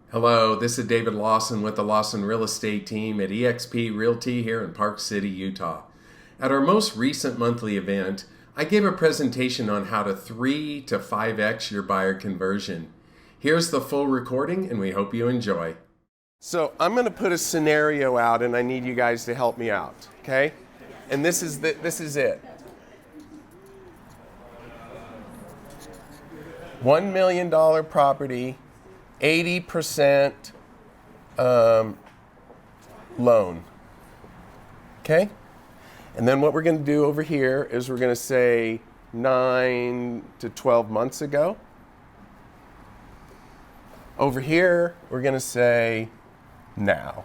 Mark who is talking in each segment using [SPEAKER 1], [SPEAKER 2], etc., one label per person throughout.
[SPEAKER 1] Hello, this is David Lawson with the Lawson Real Estate Team at eXp Realty here in Park City, Utah. At our most recent monthly event, I gave a presentation on how to 3 to 5x your buyer conversion. Here's the full recording, and we hope you enjoy. So I'm going to put a scenario out, and I need you guys to help me out, okay? And this is it. $1 million property, 80% loan, okay? And then what we're going to do over here is we're going to say 9 to 12 months ago. Over here, we're going to say now,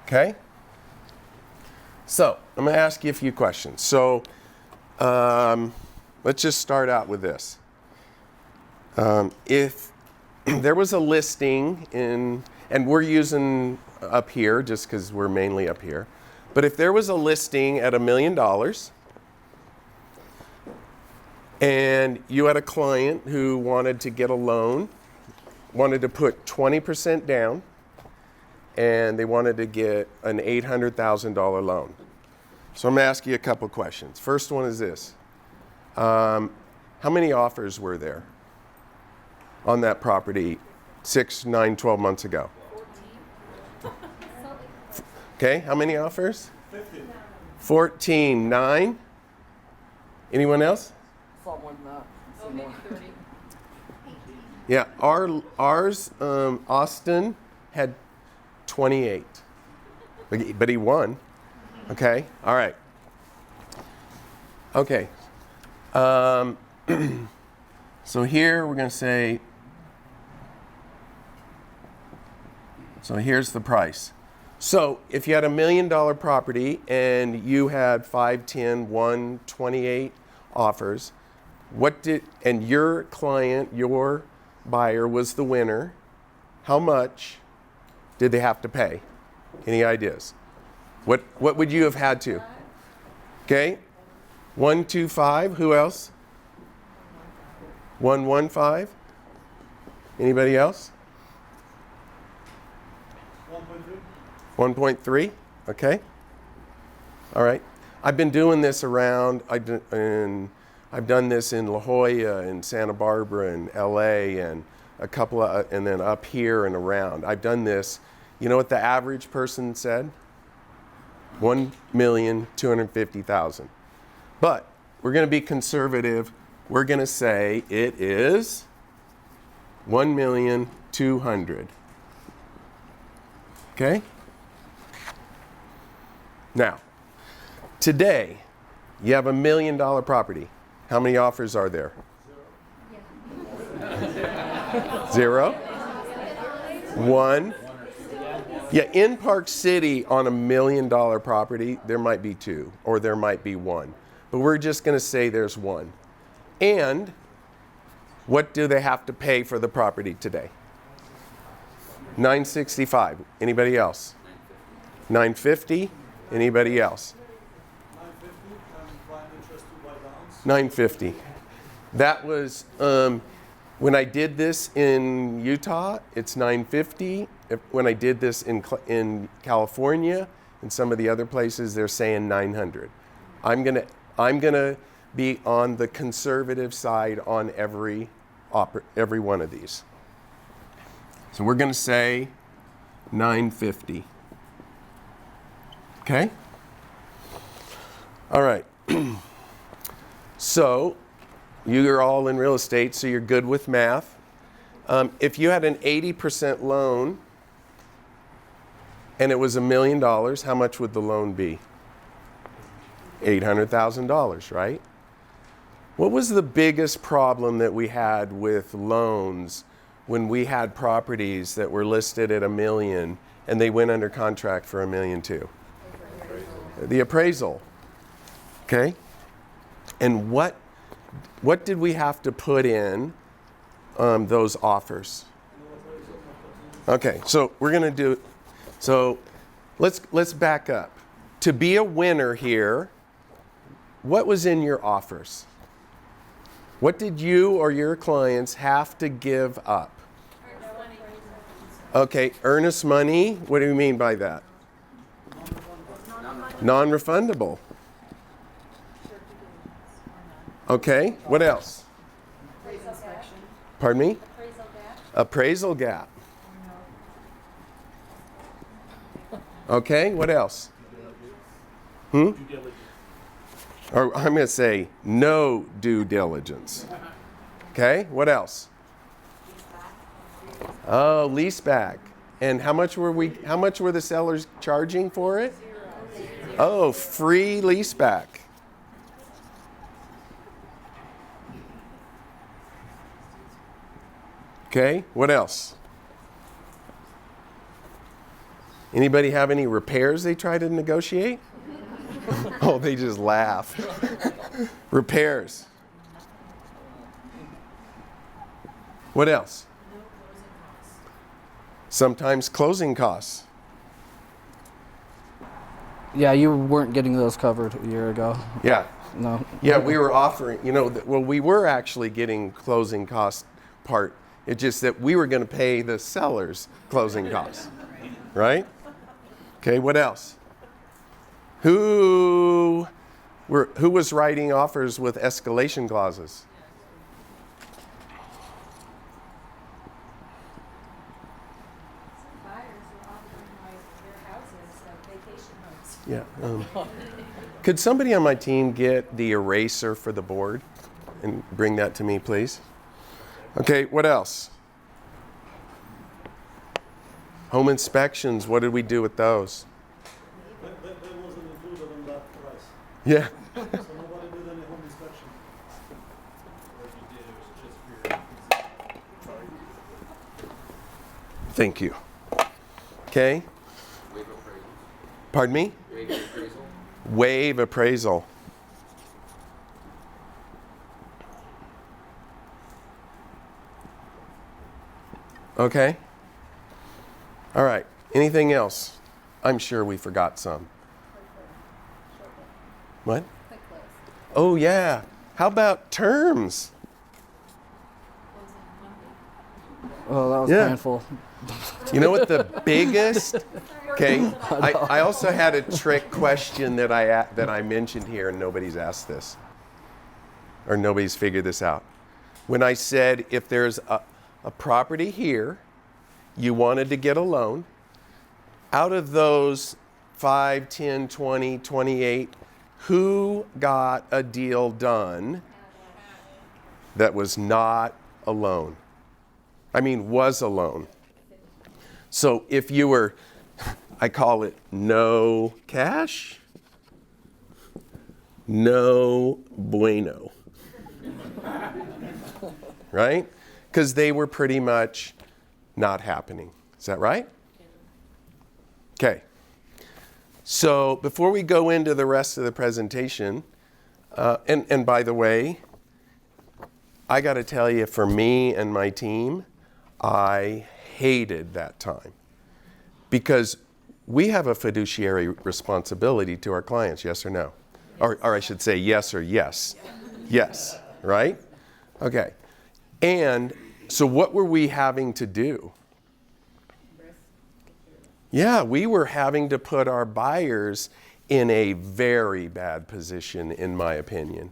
[SPEAKER 1] okay? So I'm going to ask you a few questions. So let's just start out with this. If there was a listing in, and we're using up here just because we're mainly up here, but if there was a listing at $1 million and you had a client who wanted to get a loan, wanted to put 20% down, and they wanted to get an $800,000 loan. So I'm going to ask you a couple questions. First one is this. How many offers were there on that property 6, 9, 12 months ago? 14. Okay, how many offers? 15. 14, 9. Anyone else?
[SPEAKER 2] Someone
[SPEAKER 3] maybe 30.
[SPEAKER 1] Yeah, ours, Austin had 28, but he won. Okay, all right. Okay, so here we're going to say, so here's the price. So if you had $1 million property and you had 5, 10, 1, 28 offers, and your client, your buyer was the winner, how much did they have to pay? Any ideas? What would you have had to? Okay, 125. Who else? 115. Anybody else? 1.3. Okay. All right. I've been doing this around. I've done this in La Jolla and Santa Barbara and LA and a couple of, and then up here and around. I've done this. You know what the average person said? 1,250,000. But we're going to be conservative. We're going to say it is 1,200,000. Okay? Now, today, you have $1 million property. How many offers are there? 0. 1. Yeah, in Park City on $1 million property, there might be 2 or there might be 1. But we're just going to say there's 1. And what do they have to pay for the property today? $965. Anybody else? $950. Anybody else? $950. That was when I did this in Utah. It's $950. When I did this in California and some of the other places, they're saying $900. I'm gonna be on the conservative side on every one of these. So we're going to say $950. Okay? All right. So you're all in real estate, so you're good with math. If you had an 80% loan and it was $1 million, how much would the loan be? $800,000, right? What was the biggest problem that we had with loans when we had properties that were listed at $1 million and they went under contract for $1.2 million? The appraisal. Okay? And what did we have to put in those offers? Okay, so we're going to do, so let's back up. To be a winner here, what was in your offers? What did you or your clients have to give up? Okay, earnest money, what do you mean by that? Non-refundable. Okay, what else? Pardon me? Appraisal gap. Okay, what else? Or I'm going to say no due diligence. Okay, what else? Oh, lease back. And how much were the sellers charging for it? Oh, free lease back. Okay, what else? Anybody have any repairs they try to negotiate? Oh, they just laugh. Repairs. What else? Sometimes closing costs.
[SPEAKER 2] Yeah, you weren't getting those covered a year ago.
[SPEAKER 1] Yeah.
[SPEAKER 2] No.
[SPEAKER 1] Yeah, we were offering, we were actually getting closing cost part. It's just that we were going to pay the sellers closing costs. Right? Okay, what else? Who was writing offers with escalation clauses? Yeah. Could somebody on my team get the eraser for the board and bring that to me, please? Okay, what else? Home inspections, what did we do with those?
[SPEAKER 3] That wasn't included in that price.
[SPEAKER 1] Yeah.
[SPEAKER 3] So nobody did any home inspection.
[SPEAKER 1] Thank you. Okay.
[SPEAKER 4] Waive appraisal.
[SPEAKER 1] Pardon me?
[SPEAKER 4] Waive appraisal.
[SPEAKER 1] Waive appraisal. Okay. All right. Anything else? I'm sure we forgot some. What? Oh, yeah. How about terms?
[SPEAKER 2] Oh, that was
[SPEAKER 1] Yeah.
[SPEAKER 2] painful.
[SPEAKER 1] You know what the biggest? Okay. I also had a trick question that I mentioned here, and nobody's asked this, or nobody's figured this out. When I said if there's a property here, you wanted to get a loan, out of those 5, 10, 20, 28, who got a deal done that was not a loan? I mean, was a loan. So if you were, I call it no cash, no bueno. Right? Because they were pretty much not happening. Is that right? Okay. So before we go into the rest of the presentation, and by the way, I got to tell you, for me and my team, I hated that time because we have a fiduciary responsibility to our clients, yes or no? Or I should say yes or yes. Yes, right? Okay. And so what were we having to do? Yeah, we were having to put our buyers in a very bad position, in my opinion.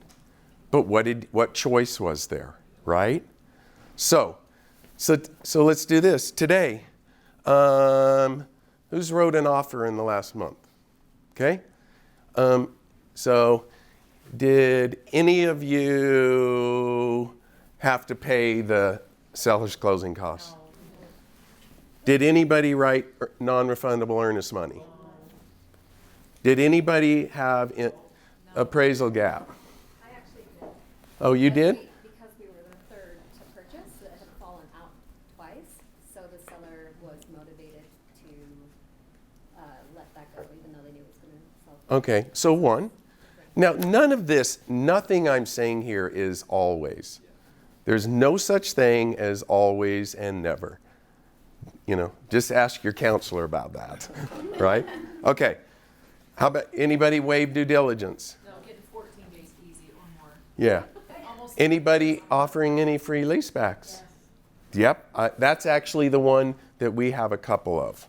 [SPEAKER 1] But what choice was there, right? So let's do this today. Who's wrote an offer in the last month? Okay. So did any of you have to pay the seller's closing costs? Did anybody write non-refundable earnest money? Did anybody have appraisal gap?
[SPEAKER 5] I actually did.
[SPEAKER 1] Oh, you did?
[SPEAKER 5] Because we were the third to purchase, it had fallen out twice, so the seller was motivated to let that go, even though they knew it was going to sell.
[SPEAKER 1] Okay, so one. Now, nothing I'm saying here is always. There's no such thing as always and never. Just ask your counselor about that, right? Okay. How about anybody waive due diligence?
[SPEAKER 6] No, getting 14 days easy or more.
[SPEAKER 1] Yeah. Anybody offering any free leasebacks? Yep, that's actually the one that we have a couple of,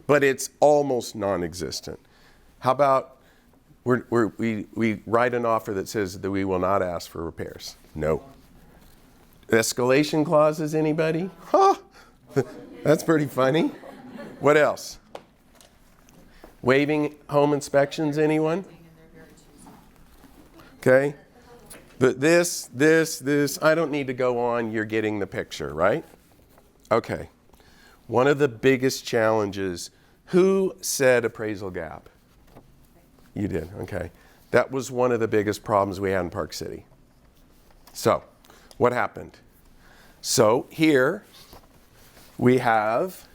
[SPEAKER 1] but it's almost non-existent. How about we write an offer that says that we will not ask for repairs? No. Escalation clauses, anybody? Huh? That's pretty funny. What else? Waiving home inspections, anyone? Okay. But this, I don't need to go on. You're getting the picture, right? Okay. One of the biggest challenges, who said appraisal gap? You did, okay. That was one of the biggest problems we had in Park City. So, what happened? So, here we have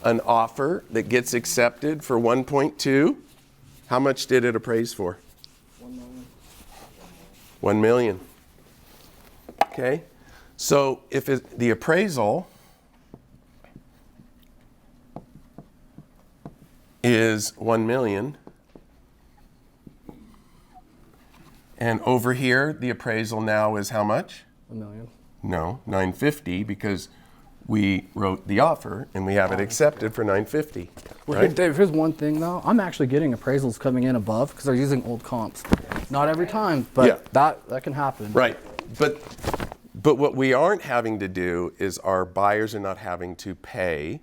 [SPEAKER 1] an offer that gets accepted for 1.2. How much did it appraise for? 1 million. Okay, so if the appraisal is 1 million, and over here the appraisal now is how much?
[SPEAKER 2] 1 million.
[SPEAKER 1] No, 950, because we wrote the offer and we have it accepted for 950.
[SPEAKER 2] Well,
[SPEAKER 1] Right?
[SPEAKER 2] Dave, here's one thing though. I'm actually getting appraisals coming in above because they're using old comps. Not every time, but
[SPEAKER 1] Yeah.
[SPEAKER 2] that can happen.
[SPEAKER 1] Right, but what we aren't having to do is our buyers are not having to pay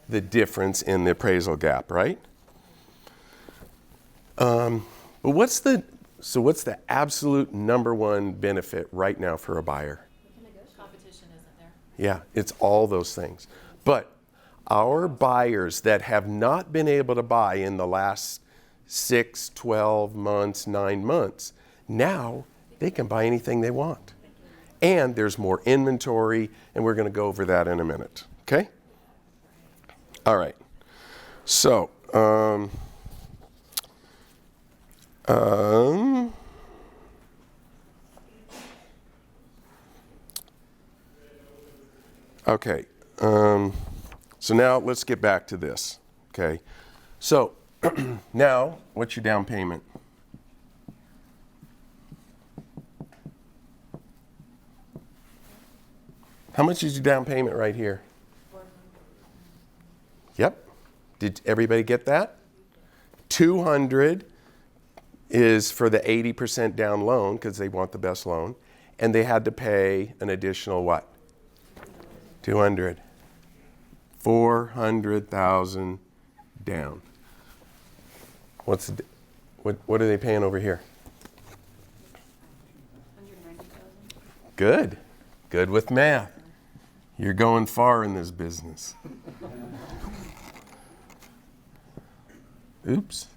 [SPEAKER 1] the difference in the appraisal gap, right? But what's the absolute number one benefit right now for a buyer?
[SPEAKER 6] Competition isn't there.
[SPEAKER 1] Yeah, it's all those things. But our buyers that have not been able to buy in the last 6, 12 months, 9 months, now they can buy anything they want. And there's more inventory, and we're going to go over that in a minute. Okay? All right. So, okay. So now let's get back to this. Okay. So now, what's your down payment? How much is your down payment right here? Yep. Did everybody get that? 200 is for the 80% down loan because they want the best loan, and they had to pay an additional what? 200. 400,000 down. What are they paying over here?
[SPEAKER 6] 190,000.
[SPEAKER 1] Good. Good with math. You're going far in this business. Oops.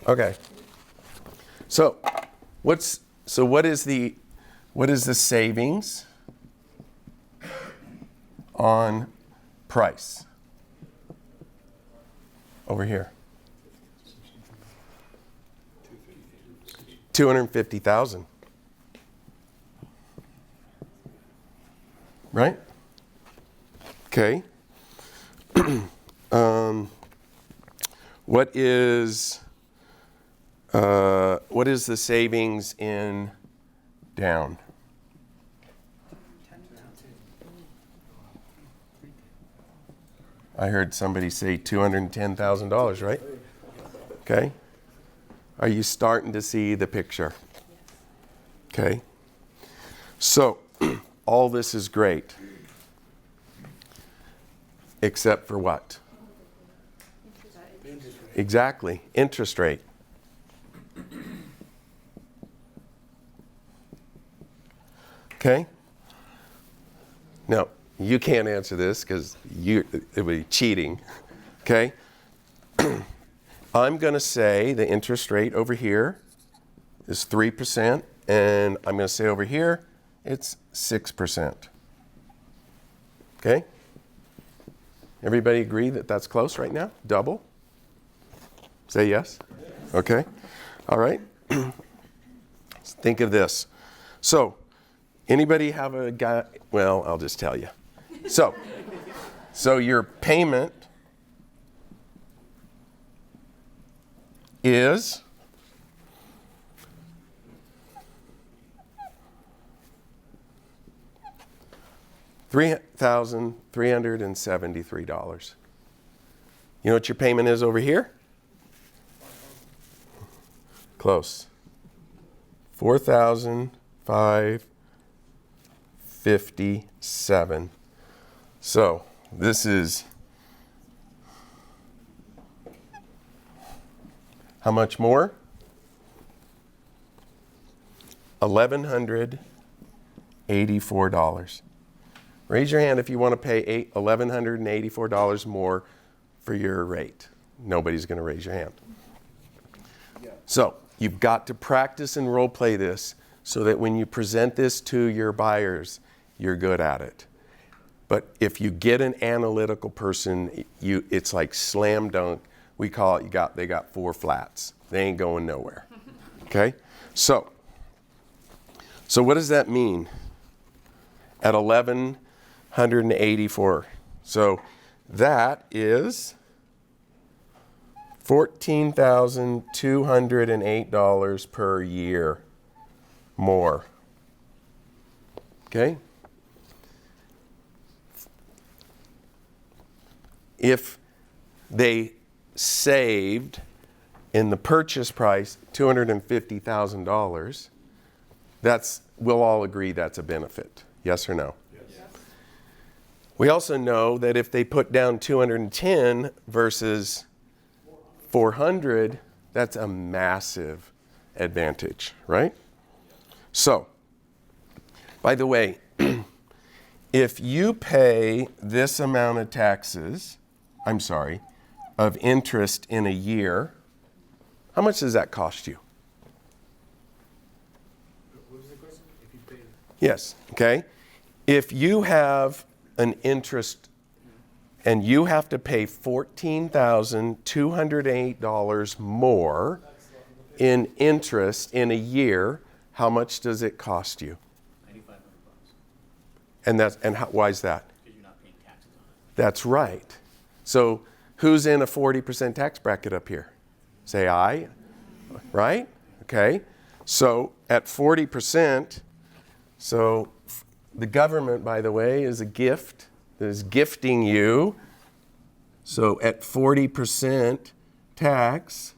[SPEAKER 1] Okay. So, what is the savings on price over here? 250,000. Right? Okay. What is the savings in down? I heard somebody say $210,000, right? Okay. Are you starting to see the picture? Okay. So, all this is great. Except for what? Exactly. Interest rate. Okay? Now, you can't answer this because it would be cheating. Okay? I'm going to say the interest rate over here is 3%, and I'm going to say over here it's 6%. Okay? Everybody agree that that's close right now? Double? Say yes? Okay. All right. Think of this. So, anybody have a guy? Well, I'll just tell you. So your payment is $3,373. You know what your payment is over here? Close. $4,557. So this is how much more? $1,184. Raise your hand if you want to pay $1,184 more for your rate. Nobody's going to raise your hand. So you've got to practice and role play this so that when you present this to your buyers, you're good at it. But if you get an analytical person, it's like slam dunk. We call it, they got 4 flats. They ain't going nowhere. Okay? So what does that mean at 1,184? So that is $14,208 per year more. Okay? If they saved in the purchase price $250,000, we'll all agree that's a benefit. Yes or no? Yes. We also know that if they put down 210 versus 400, that's a massive advantage, right? So, by the way, if you pay this amount of of interest in a year, how much does that cost you?
[SPEAKER 3] What was the question? If you pay.
[SPEAKER 1] Yes, okay. If you have an interest and you have to pay $14,208 more in interest in a year, how much does it cost you?
[SPEAKER 4] $9,500.
[SPEAKER 1] And why is that?
[SPEAKER 4] Because you're not paying taxes on it.
[SPEAKER 1] That's right. So who's in a 40% tax bracket up here? Say I, right? Okay. So at 40%, so the government, by the way, is a gift, is gifting you. So at 40% tax,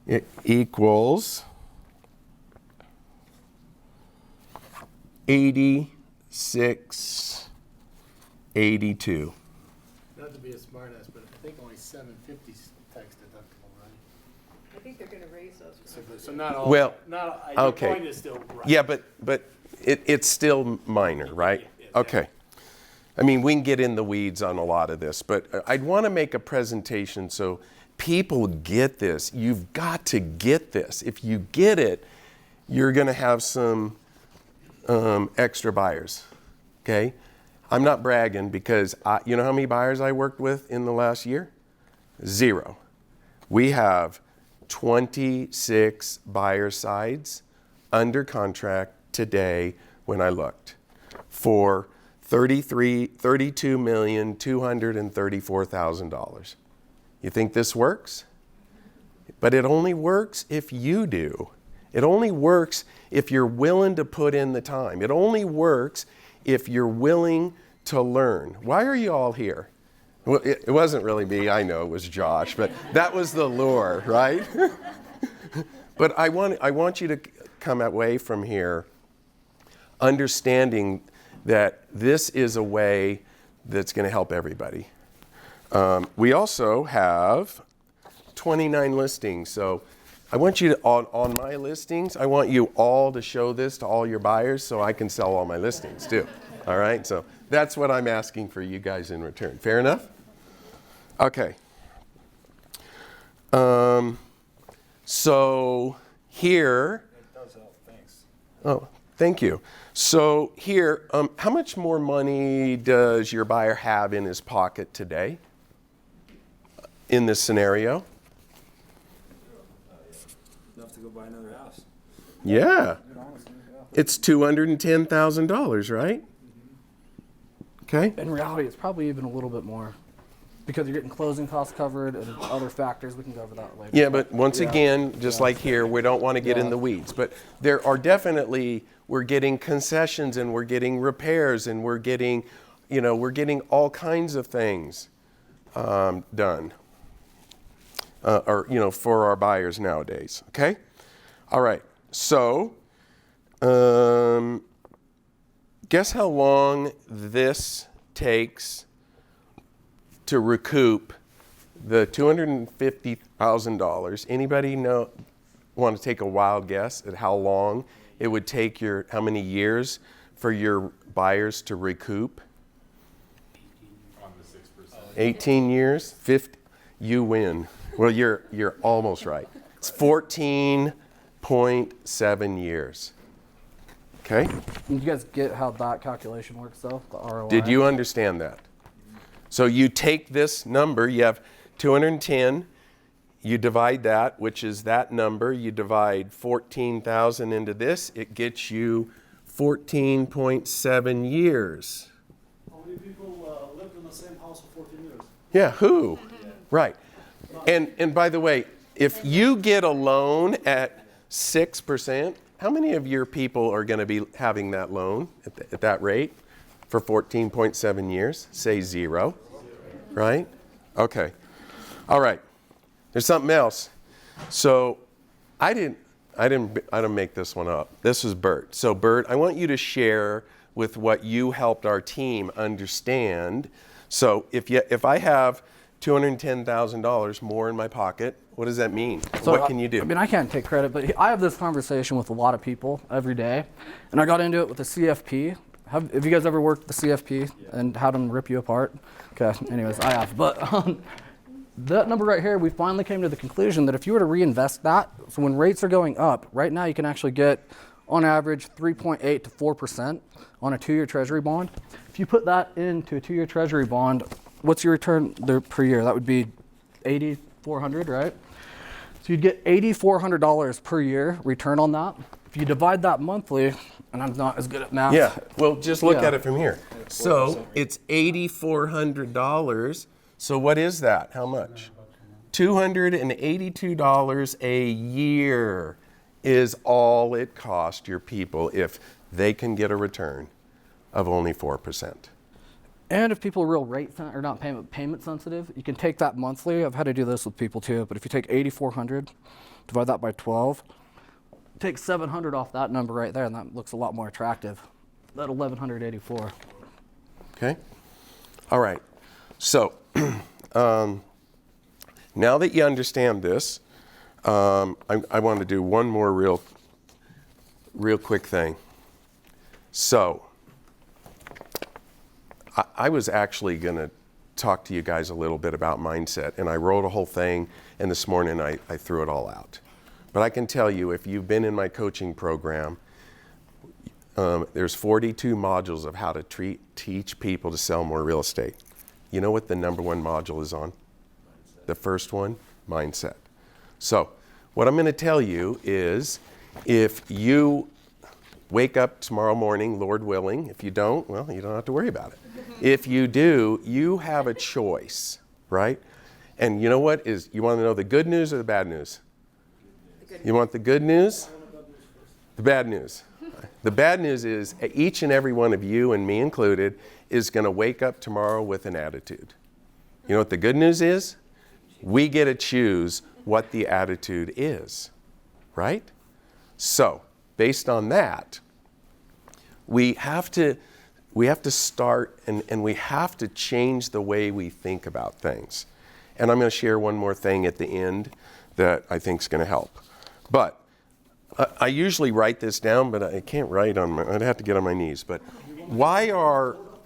[SPEAKER 1] it equals 8682.
[SPEAKER 3] Not to be a smartass, but I think only 750 is tax deductible, right?
[SPEAKER 7] I think they're gonna raise those.
[SPEAKER 3] So not all.
[SPEAKER 1] Well,
[SPEAKER 3] not.
[SPEAKER 1] okay.
[SPEAKER 3] Your point is still right.
[SPEAKER 1] Yeah, but it's still minor, right?
[SPEAKER 3] Yeah.
[SPEAKER 1] Okay. I mean, we can get in the weeds on a lot of this, but I'd want to make a presentation so people get this. You've got to get this. If you get it, you're going to have some extra buyers, okay? I'm not bragging because you know how many buyers I worked with in the last year? 0. We have 26 buyer sides under contract today when I looked for $32,234,000. You think this works? But it only works if you do. It only works if you're willing to put in the time. It only works if you're willing to learn. Why are you all here? Well, it wasn't really me, I know it was Josh, but that was the lure, right? But I want you to come away from here understanding that this is a way that's going to help everybody. We also have 29 listings. So I want you to, on my listings, I want you all to show this to all your buyers so I can sell all my listings too. All right? So that's what I'm asking for you guys in return. Fair enough? Okay. So here.
[SPEAKER 3] It does help. Thanks.
[SPEAKER 1] Oh, thank you. So here, how much more money does your buyer have in his pocket today in this scenario?
[SPEAKER 8] Enough to go buy another house.
[SPEAKER 1] Yeah. It's $210,000, right? Okay.
[SPEAKER 2] In reality, it's probably even a little bit more. because you're getting closing costs covered and other factors. We can go over that later.
[SPEAKER 1] Yeah, but once again, just like here, we don't want to get in the weeds. But there are definitely, we're getting concessions and we're getting repairs and we're getting, we're getting all kinds of things done. For our buyers nowadays. Okay? All right. So, guess how long this takes to recoup the $250,000. Anybody want to take a wild guess at how long it would take how many years for your buyers to recoup?
[SPEAKER 4] On the 6%.
[SPEAKER 1] 18 years? 50? You win. Well, you're almost right. It's 14.7 years. Okay?
[SPEAKER 2] Did you guys get how that calculation works, though? The ROI?
[SPEAKER 1] Did you understand that? So you take this number, you have 210, you divide that, which is that number, you divide 14,000 into this, it gets you 14.7 years.
[SPEAKER 9] How many people lived in the same house for 14 years?
[SPEAKER 1] Yeah, who? Right. And by the way, if you get a loan at 6%, how many of your people are going to be having that loan at that rate for 14.7 years? Say 0. Right? Okay. All right. There's something else. So I didn't make this one up. This was Bert. So Bert, I want you to share with what you helped our team understand. So if I have $210,000 more in my pocket, what does that mean?
[SPEAKER 2] So
[SPEAKER 1] what can you do?
[SPEAKER 2] I mean, I can't take credit, but I have this conversation with a lot of people every day, and I got into it with the CFP. Have you guys ever worked with the CFP and had them rip you apart? Okay, anyways, I have. But that number right here, we finally came to the conclusion that if you were to reinvest that, so when rates are going up, right now you can actually get, on average, 3.8 to 4% on a 2-year treasury bond. If you put that into a 2-year treasury bond, what's your return there per year? That would be $8,400, right? So you'd get $8,400 per year return on that. If you divide that monthly, and I'm not as good at math.
[SPEAKER 1] Yeah, well, just look at it from here. So it's $8,400. So what is that? How much? $282 a year is all it costs your people if they can get a return of only 4%.
[SPEAKER 2] And if people are real or not payment sensitive, you can take that monthly. I've had to do this with people too, but if you take $8,400, divide that by 12, take $700 off that number right there, and that looks a lot more attractive. That $1,184.
[SPEAKER 1] Okay? All right. So now that you understand this, I want to do one more real quick thing. So I was actually going to talk to you guys a little bit about mindset, and I wrote a whole thing, and this morning I threw it all out. But I can tell you, if you've been in my coaching program, there's 42 modules of how to teach people to sell more real estate. You know what the number one module is on? Mindset. The first one, mindset. So what I'm going to tell you is, if you wake up tomorrow morning, Lord willing, if you don't, well, you don't have to worry about it. If you do, you have a choice, right? And you know what is, you want to know the good news or the bad news? You want the good news? The bad news. The bad news is each and every one of you, and me included, is going to wake up tomorrow with an attitude. You know what the good news is? We get to choose what the attitude is, right? So, based on that, we have to start and we have to change the way we think about things. And I'm going to share one more thing at the end that I think is going to help. But I usually write this down, but I can't write I'd have to get on my knees. But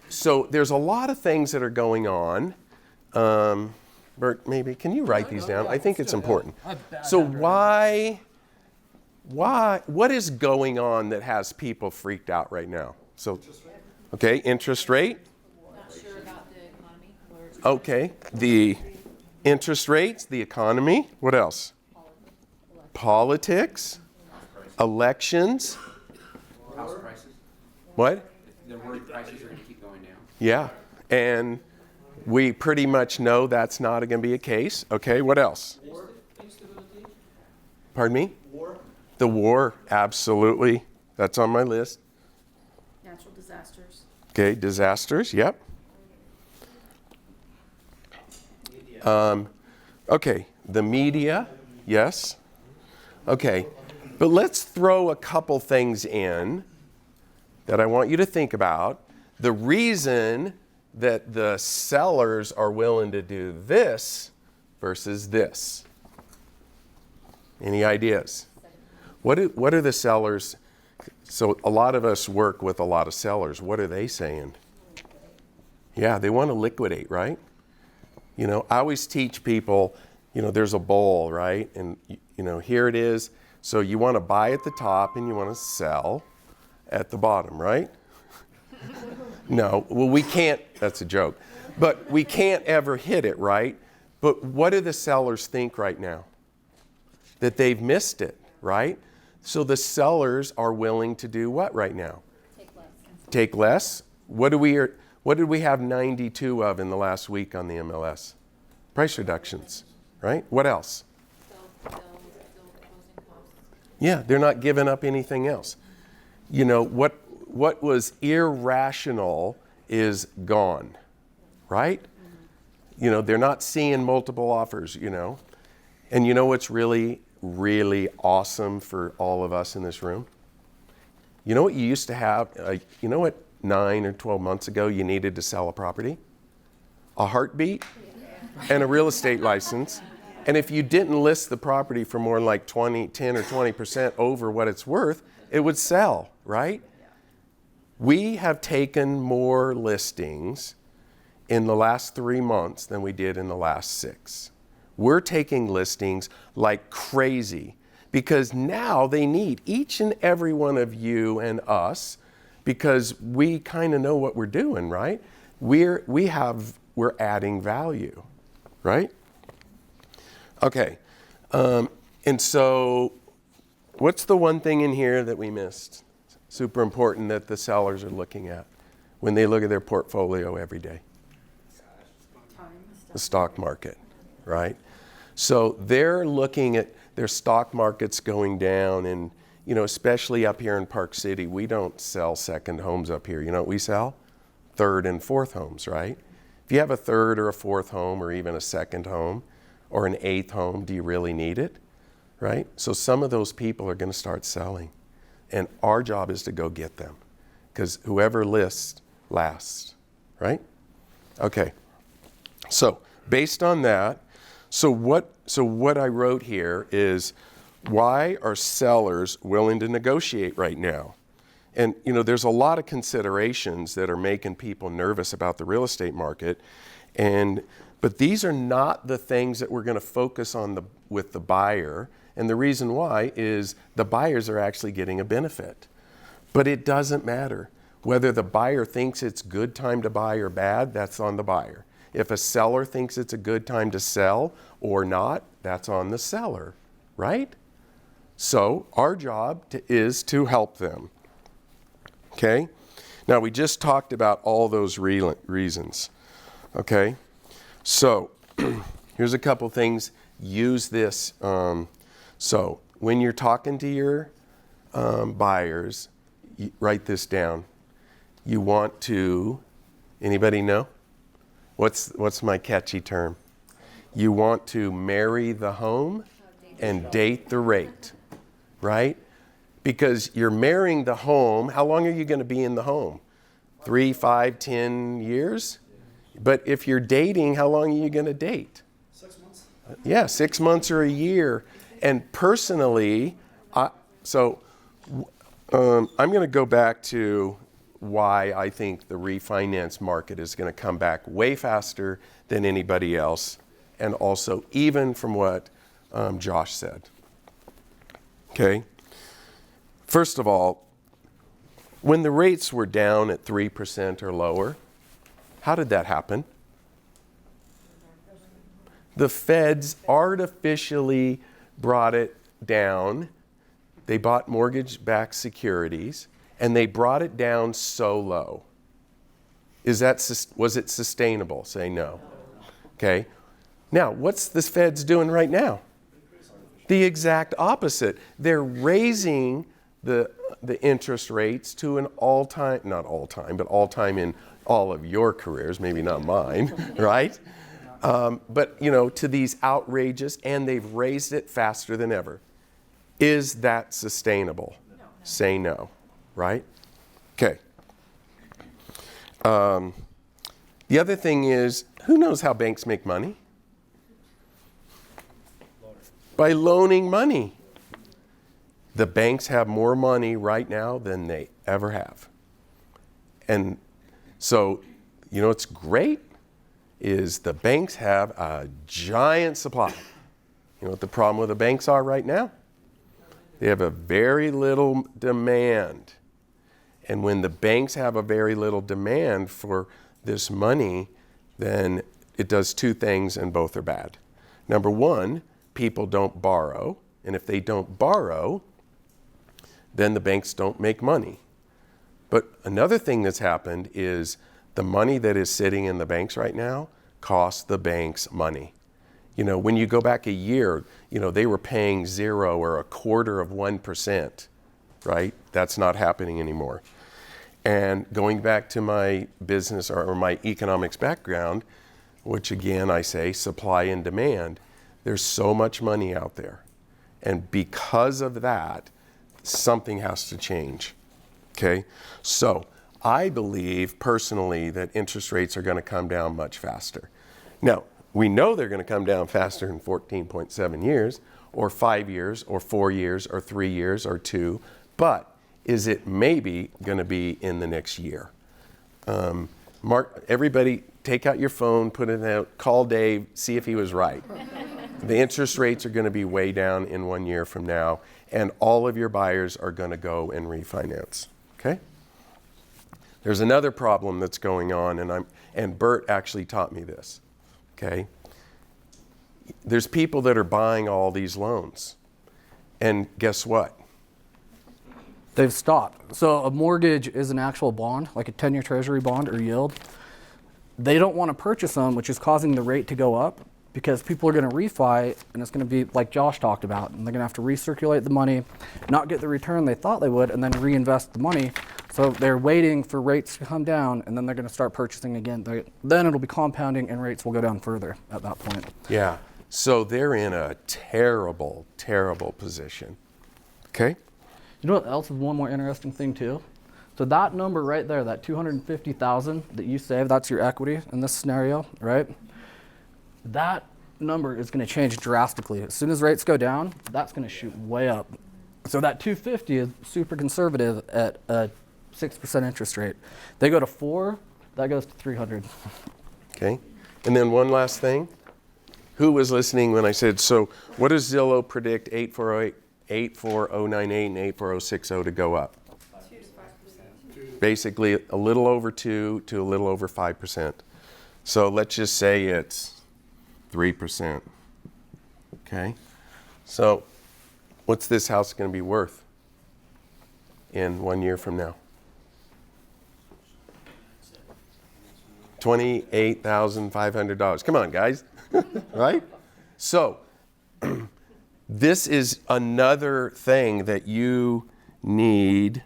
[SPEAKER 1] so there's a lot of things that are going on. Bert, maybe, can you write these down? I think it's important. So what is going on that has people freaked out right now? So, okay, interest rate.
[SPEAKER 6] Not sure about the economy.
[SPEAKER 1] Okay, the interest rates, the economy. What else? Politics, elections.
[SPEAKER 4] House prices.
[SPEAKER 1] What?
[SPEAKER 4] They're worried prices are going to keep going down.
[SPEAKER 1] Yeah, and We pretty much know that's not going to be a case. Okay, what else?
[SPEAKER 9] Instability,
[SPEAKER 1] Pardon me?
[SPEAKER 9] war,
[SPEAKER 1] The war, absolutely. That's on my list.
[SPEAKER 6] Natural disasters.
[SPEAKER 1] Okay, disasters, yep. Okay, the media, yes. Okay, but let's throw a couple things in that I want you to think about. The reason that the sellers are willing to do this versus this. Any ideas? What are the sellers? So a lot of us work with a lot of sellers. What are they saying? Yeah, they want to liquidate, right? You know, I always teach people, you know, there's a bowl, right? And, you know, here it is. So you want to buy at the top and you want to sell at the bottom, right? No, well, we can't, that's a joke. But we can't ever hit it, right? But what do the sellers think right now? That they've missed it, right? So the sellers are willing to do what right now?
[SPEAKER 5] Take less.
[SPEAKER 1] Take less. What did we have 92 of in the last week on the MLS? Price reductions, right? What else?
[SPEAKER 6] Still proposing costs.
[SPEAKER 1] Yeah, they're not giving up anything else. You know, what was irrational is gone, right? You know, they're not seeing multiple offers, you know. And you know what's really, really awesome for all of us in this room? You know what you used to have? You know what 9 or 12 months ago you needed to sell a property? A heartbeat and a real estate license. And if you didn't list the property for more than like 10 or 20% over what it's worth, it would sell, right? We have taken more listings in the last 3 months than we did in the last 6. We're taking listings like crazy because now they need each and every one of you and us because we kind of know what we're doing, right? We're adding value, right? Okay, and so what's the one thing in here that we missed? Super important that the sellers are looking at when they look at their portfolio every day. The stock market, right? So they're looking at their stock markets going down, and you know, especially up here in Park City, we don't sell second homes up here. You know what we sell? Third and fourth homes, right? If you have a third or a fourth home or even a second home or an eighth home, do you really need it? Right? So some of those people are going to start selling. And our job is to go get them. Because whoever lists lasts. Right? Okay. So based on that, so what I wrote here is, why are sellers willing to negotiate right now? And you know, there's a lot of considerations that are making people nervous about the real estate market. But these are not the things that we're going to focus on with the buyer. And the reason why is the buyers are actually getting a benefit. But it doesn't matter. Whether the buyer thinks it's good time to buy or bad, that's on the buyer. If a seller thinks it's a good time to sell or not, that's on the seller, right? So our job is to help them. Okay? Now we just talked about all those reasons. Okay? So here's a couple things. Use this. So when you're talking to your buyers, write this down. You want to, anybody know? What's my catchy term? You want to marry the home and date the rate, right? Because you're marrying the home. How long are you going to be in the home? 3, 5, 10 years? But if you're dating, how long are you going to date?
[SPEAKER 9] 6 months.
[SPEAKER 1] Yeah, 6 months or a year. And personally, I'm going to go back to why I think the refinance market is going to come back way faster than anybody else, and also even from what Josh said. Okay? First of all, when the rates were down at 3% or lower, how did that happen? The feds artificially brought it down. They bought mortgage-backed securities, and they brought it down so low. Was it sustainable? Say no. Okay. Now, what's the Fed's doing right now? The exact opposite. They're raising the interest rates to an all-time, not all-time, but all-time in all of your careers, maybe not mine, right? But, to these outrageous, and they've raised it faster than ever. Is that sustainable? No. Say no, right? Okay. The other thing is, who knows how banks make money? By loaning money. The banks have more money right now than they ever have. And so, what's great is the banks have a giant supply. You know what the problem with the banks are right now? They have a very little demand. And when the banks have a very little demand for this money, then it does two things, and both are bad. Number one, people don't borrow. And if they don't borrow, then the banks don't make money. But another thing that's happened is the money that is sitting in the banks right now costs the banks money. When you go back a year, they were paying 0 or 1/4%, right? That's not happening anymore. And going back to my business or my economics background, which again I say supply and demand, there's so much money out there. And because of that, something has to change. Okay? So I believe personally that interest rates are going to come down much faster. Now, we know they're going to come down faster in 14.7 years, or 5 years, or 4 years, or 3 years, or 2, but is it maybe going to be in the next year? Mark, everybody take out your phone, put it out, call Dave, see if he was right. The interest rates are going to be way down in 1 year from now, and all of your buyers are going to go and refinance. Okay? There's another problem that's going on, and Bert actually taught me this. Okay? There's people that are buying all these loans. And guess what?
[SPEAKER 2] They've stopped. So a mortgage is an actual bond, like a 10-year treasury bond or yield. They don't want to purchase them, which is causing the rate to go up because people are going to refi, and it's going to be like Josh talked about, and they're going to have to recirculate the money, not get the return they thought they would, and then reinvest the money. So they're waiting for rates to come down, and then they're going to start purchasing again. Then it'll be compounding, and rates will go down further at that point.
[SPEAKER 1] Yeah. So they're in a terrible, terrible position. Okay?
[SPEAKER 2] You know what else is one more interesting thing too? So that number right there, that $250,000 that you save, that's your equity in this scenario, right? That number is going to change drastically. As soon as rates go down, that's going to shoot way up. So that 250 is super conservative at a 6% interest rate. They go to 4, that goes to 300.
[SPEAKER 1] Okay. And then one last thing. Who was listening when I said, so what does Zillow predict 84098 and 84060 to go up?
[SPEAKER 6] 2 to 5%.
[SPEAKER 1] Basically a little over 2 to a little over 5%. So let's just say it's 3%. Okay? So what's this house going to be worth in 1 year from now? $28,500. Come on, guys. Right? So this is another thing that you need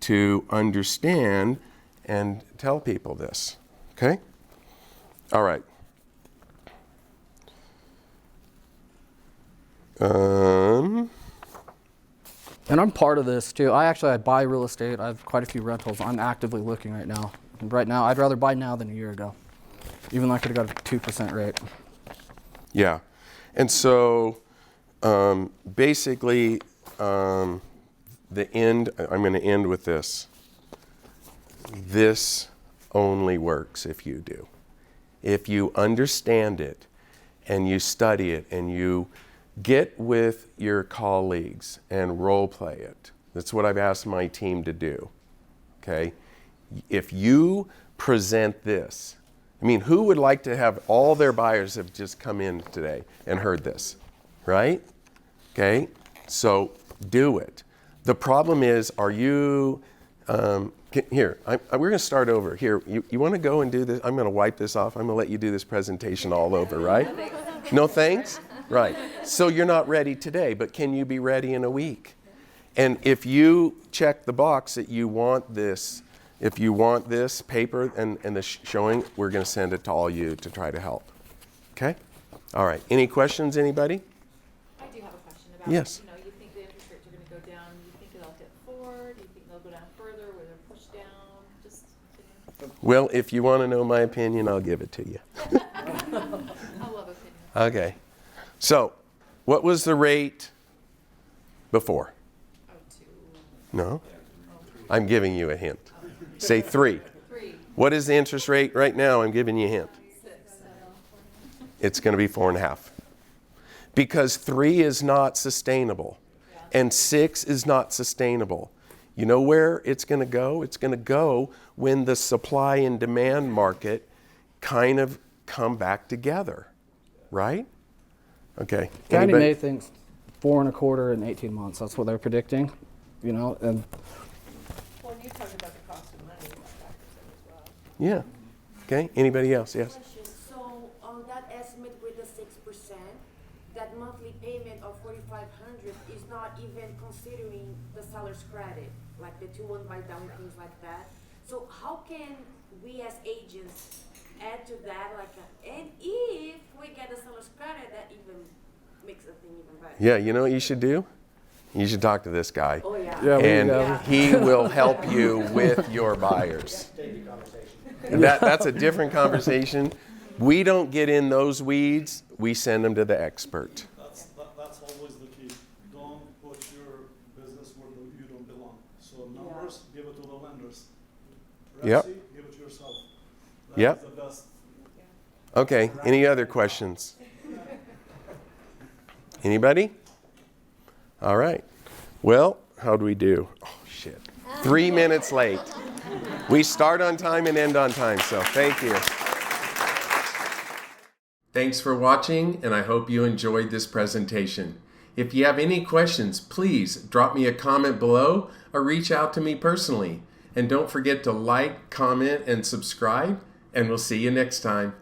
[SPEAKER 1] to understand and tell people this. Okay? All right.
[SPEAKER 2] And I'm part of this too. I buy real estate. I have quite a few rentals. I'm actively looking right now. And right now, I'd rather buy now than a year ago, even though I could have got a 2% rate.
[SPEAKER 1] Yeah. And so basically, I'm going to end with this. This only works if you do. If you understand it and you study it and you get with your colleagues and role play it. That's what I've asked my team to do. Okay? If you present this, who would like to have all their buyers have just come in today and heard this, right? Okay? So do it. The problem is, are you Here, we're going to start over. Here, you want to go and do this? I'm going to wipe this off. I'm going to let you do this presentation all over, right? No thanks? Right. So you're not ready today, but can you be ready in a week? And if you check the box that you want this, if you want this paper and the showing, we're going to send it to all you to try to help. Okay? All right. Any questions, anybody?
[SPEAKER 6] I do have a question about,
[SPEAKER 1] Yes.
[SPEAKER 6] you think the interest rates are going to go down. You think they'll hit 4? Do you think they'll go down further? Will they push down? Just
[SPEAKER 1] Well, if you want to know my opinion, I'll give it to you.
[SPEAKER 6] I love opinions.
[SPEAKER 1] Okay. So, what was the rate before?
[SPEAKER 6] Oh, 2.
[SPEAKER 1] No? I'm giving you a hint. Say 3.
[SPEAKER 6] 3.
[SPEAKER 1] What is the interest rate right now? I'm giving you a hint.
[SPEAKER 6] 6.
[SPEAKER 1] It's going to be 4.5. Because 3 is not sustainable. And 6 is not sustainable. You know where it's going to go? It's going to go when the supply and demand market kind of come back together. Right? Okay.
[SPEAKER 2] Fannie
[SPEAKER 1] Anybody?
[SPEAKER 2] Mae thinks 4.25 in 18 months. That's what they're predicting, and
[SPEAKER 7] Well, you're talking about the cost of money, that factors in as well.
[SPEAKER 1] Yeah. Okay. Anybody else? Yes.
[SPEAKER 10] Question. So on that estimate with the 6%, that monthly payment of $4,500 is not even considering the seller's credit, like the 2-1 buy down, things like that. So how can we as agents add to that, and if we get the seller's credit, that even makes the thing even better?
[SPEAKER 1] Yeah. You know what you should do? You should talk to this guy.
[SPEAKER 10] Oh yeah.
[SPEAKER 2] Yeah, we
[SPEAKER 1] And
[SPEAKER 2] go.
[SPEAKER 1] he will help you with your buyers. That's a different conversation. We don't get in those weeds. We send them to the expert.
[SPEAKER 9] That's always the key. Don't put your business where you don't belong. So numbers, give it to the lenders.
[SPEAKER 1] Yep.
[SPEAKER 9] Resi, give it to yourself.
[SPEAKER 1] Yep.
[SPEAKER 9] That's the best.
[SPEAKER 1] Okay. Any other questions? Anybody? All right. Well, how do we do? Oh, shit. 3 minutes late. We start on time and end on time, so thank you. Thanks for watching, and I hope you enjoyed this presentation. If you have any questions, please drop me a comment below or reach out to me personally. And don't forget to like, comment, and subscribe, and we'll see you next time.